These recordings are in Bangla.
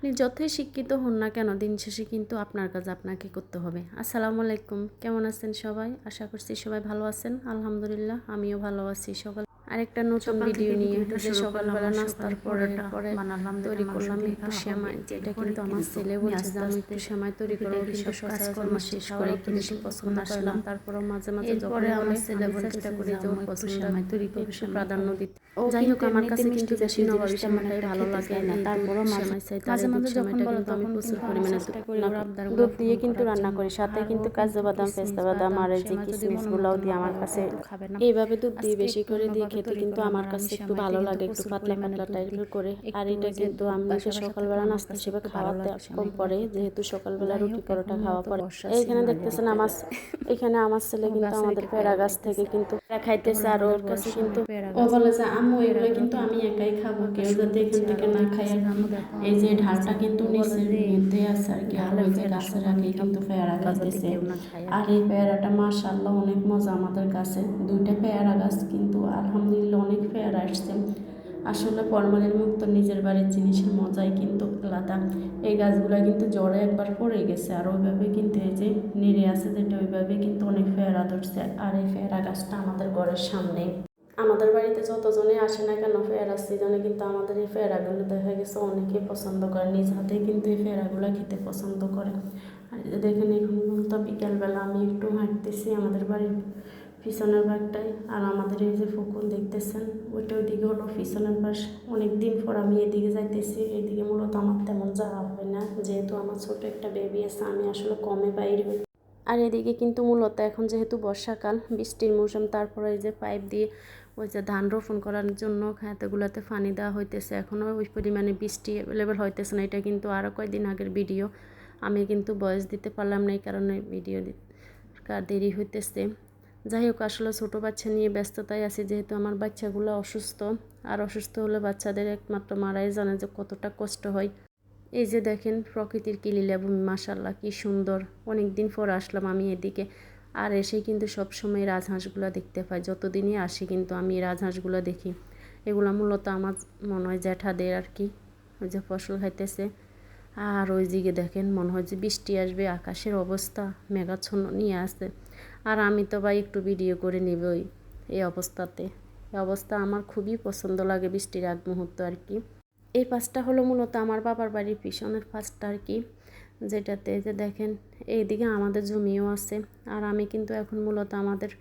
আপনি যতই শিক্ষিত হন না কেন দিন শেষে কিন্তু আপনার কাজ আপনাকে করতে হবে। আসসালামু আলাইকুম, কেমন আছেন সবাই? আশা করছি সবাই ভালো আছেন। আলহামদুলিল্লাহ আমিও ভালো আছি। আরেকটা নতুন ভিডিও নিয়ে যে সকালবেলা নাস্তার পরে তৈরি করলাম একটু সেমাই, যেটা কিন্তু আমার ছেলে বলছে যে আমি একটু সেমাই তৈরি করবো, কিন্তু সচরাচর আমি শেষ করে একটু বেশি পছন্দ করে না। তারপরেও মাঝে মাঝে যখন বলে আমি চেষ্টা করি যে ওর পছন্দ একটু প্রাধান্য দিতে। যাই হোক, আমার কাছে কিন্তু দেশি নবাবী সেমাইটাই ভালো লাগে। এই দুধ সেমাই চাইতে আর এই দুধ সেমাইটা কিন্তু আমি প্রচুর পরিমাণে দুধ দিয়ে কিন্তু রান্না করি, সাথে কিন্তু কাজু বাদাম, পেস্তা বাদাম আর এই যে কিশমিশগুলোও দিয়ে আমার কাছে এইভাবে দুধ দিয়ে বেশি করে দিয়ে খেতে কিন্তু আমার কাছে একটু ভালো লাগে, একটু পাতলা পাতলা টাইপের করে। আর এটা কিন্তু আমি যে সকালবেলা নাস্তা হিসেবে খাওয়াতে কম পড়ে, যেহেতু সকালবেলা রুটি পরোটা খাওয়া পড়ে। এইখানে দেখতেছেন এখানে আমার ছেলে কিন্তু আমাদের পেয়ারা গাছ থেকে কিন্তু খাইতেছে, আর ওর কাছে কিন্তু ও বলে যে আম্মু এগুলো কিন্তু আমি একাই খাবো, কেউ যাতে এখান থেকে না খায়। এই যে ঢালটা কিন্তু নিচের মধ্যে আছে আর কি, আর ওই যে গাছের আগে কিন্তু পেয়ারা খাইতেছে। আর এই পেয়ারাটা মাশাআল্লাহ অনেক মজা। আমাদের গাছে দুইটা পেয়ারা গাছ, কিন্তু আলহামদুলিল্লাহ অনেক পেয়ারা আসছে। আসলে ফরমালিন মুক্ত নিজের বাড়ির জিনিসের মজাই কিন্তু আলাদা। এই গাছগুলো কিন্তু জ্বরে একবার পড়ে গেছে, আর ওইভাবে কিন্তু এই যে নেড়ে আছে যেটা, ওইভাবে কিন্তু অনেক পেয়ারা ধরছে। আর এই পেয়ারা গাছটা আমাদের ঘরের সামনে। আমাদের বাড়িতে যতজনে আসে না কেন পেয়ারার সিজনে কিন্তু আমাদের এই পেয়ারাগুলো দেখা গেছে অনেকেই পছন্দ করে, নিজ হাতে কিন্তু এই পেয়ারাগুলো খেতে পছন্দ করে। আর দেখেন এখন তো বিকেলবেলা আমি একটু হাঁটতেছি আমাদের বাড়ির পিছনের বাড়িটায়, আর আমাদের এই যে পুকুর দেখতেছেন ওইটা ওইদিকে হলো পিছনের পাশ। অনেক দিন পর আমি এদিকে যাইতেছি। এদিকে মূলত আমার তেমন যাওয়া হয় না, যেহেতু আমার ছোট একটা বেবি আছে, আমি আসলে কমে বাইরে হই। আর এদিকে কিন্তু মূলত এখন যেহেতু বর্ষাকাল, বৃষ্টির মৌসুম, তারপরে এই যে পাইপ দিয়ে ওই যে ধান রোপণ করার জন্য খেতগুলোতে পানি দেওয়া হইতেছে। এখনও ওই পরিমাণে বৃষ্টি অ্যাভেলেবেল হইতেছে না। এটা কিন্তু আরও কয়েকদিন আগের ভিডিও, আমি কিন্তু ভয়েস দিতে পারলাম না, এই কারণে ভিডিও দেরি হইতেছে। যাই হোক, আসলে ছোটো বাচ্চা নিয়ে ব্যস্ততায় আছি, যেহেতু আমার বাচ্চাগুলো অসুস্থ। আর অসুস্থ হলে বাচ্চাদের একমাত্র মারাই জানে যে কতটা কষ্ট হয়। এই যে দেখেন প্রকৃতির কি লীলাভূমি, মাশাআল্লাহ কি সুন্দর। অনেক দিন পর আসলাম আমি এদিকে, আর এসে কিন্তু সবসময় রাজহাঁসগুলো দেখতে পাই। যতদিনই আসি কিন্তু আমি রাজহাঁসগুলো দেখি। এগুলো মূলত আমার মনে হয় জ্যাঠাদের আর কি, ওই যে ফসল খাইতেছে। আর ওই দিকে দেখেন মনে হয় যে বৃষ্টি আসবে, আকাশের অবস্থা মেঘাচ্ছন্ন নিয়ে আসে। আর আমি তো ভাই একটু ভিডিও করে নিবই এই অবস্থাতে। এই অবস্থা আমার খুবই পছন্দ লাগে, বৃষ্টির আগ মুহূর্ত আর কি। এই পাশটা হলো মূলত আমার বাবার বাড়ির পিছনের পাশটা আর কি, যেটাতে যে দেখেন এইদিকে আমাদের জমিও আছে। আর আমি কিন্তু এখন মূলত আমাদের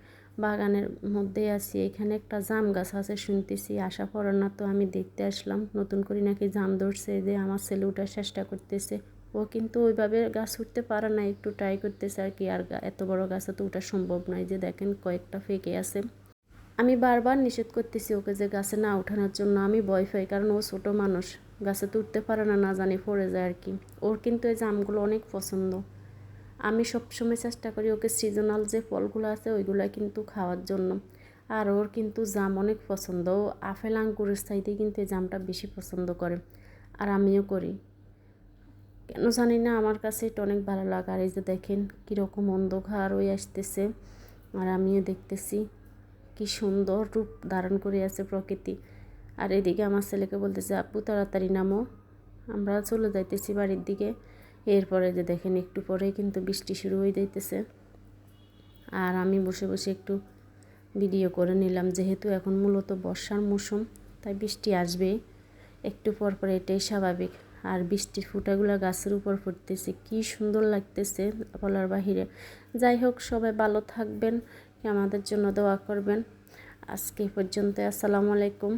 বাগানের মধ্যে আছি। এখানে একটা জাম গাছ আছে শুনতেছি, আশা পড়ে না, তো আমি দেখতে আসলাম নতুন করে নাকি জাম ধরছে। যে আমার ছেলে ওঠার চেষ্টা করতেছে, ও কিন্তু ওইভাবে গাছ উঠতে পারে না, একটু ট্রাই করতেছে আর কি। আর এত বড় গাছে তো ওঠা সম্ভব নয়, যে দেখেন কয়েকটা ফেঁকে আছে। আমি বারবার নিষেধ করতেছি ওকে যে গাছে না ওঠানোর জন্য, আমি ভয় পাই, কারণ ও ছোটো মানুষ, গাছে তো উঠতে পারে না, না জানি পড়ে যায় আর কি। ওর কিন্তু এই জামগুলো অনেক পছন্দ। আমি সবসময় চেষ্টা করি ওকে সিজনাল যে ফলগুলো আছে ওইগুলো কিন্তু খাওয়ার জন্য। আর ওর কিন্তু জাম অনেক পছন্দ, ও আপেল আঙ্গুরের চাইতে কিন্তু এই জামটা বেশি পছন্দ করে। আর আমিও করি, কেন জানি না আমার কাছে এটা অনেক ভালো লাগে। আর এই যে দেখেন কীরকম অন্ধকার হয়ে আসতেছে, আর আমিও দেখতেছি কি সুন্দর রূপ ধারণ করে আছে প্রকৃতি। আর এদিকে আমার ছেলেকে বলতেছে আপু তাড়াতাড়ি নামো, আমরা চলে যাইতেছি বাড়ির দিকে। এরপরে যে দেখেন একটু পরেই কিন্তু বৃষ্টি শুরু হয়ে যাইতেছে। আর আমি বসে বসে একটু ভিডিও করে নিলাম, যেহেতু এখন মূলত বর্ষার মৌসুম, তাই বৃষ্টি আসবে একটু পর পর, এটাই স্বাভাবিক। আর বৃষ্টির ফোঁটাগুলো গাছের উপর পড়তেছে, কি সুন্দর লাগতেছে বলার বাহিরে। যাই হোক, সবাই ভালো থাকবেন, আমাদের জন্য দোয়া করবেন। আজকে পর্যন্ত, আসসালামু আলাইকুম।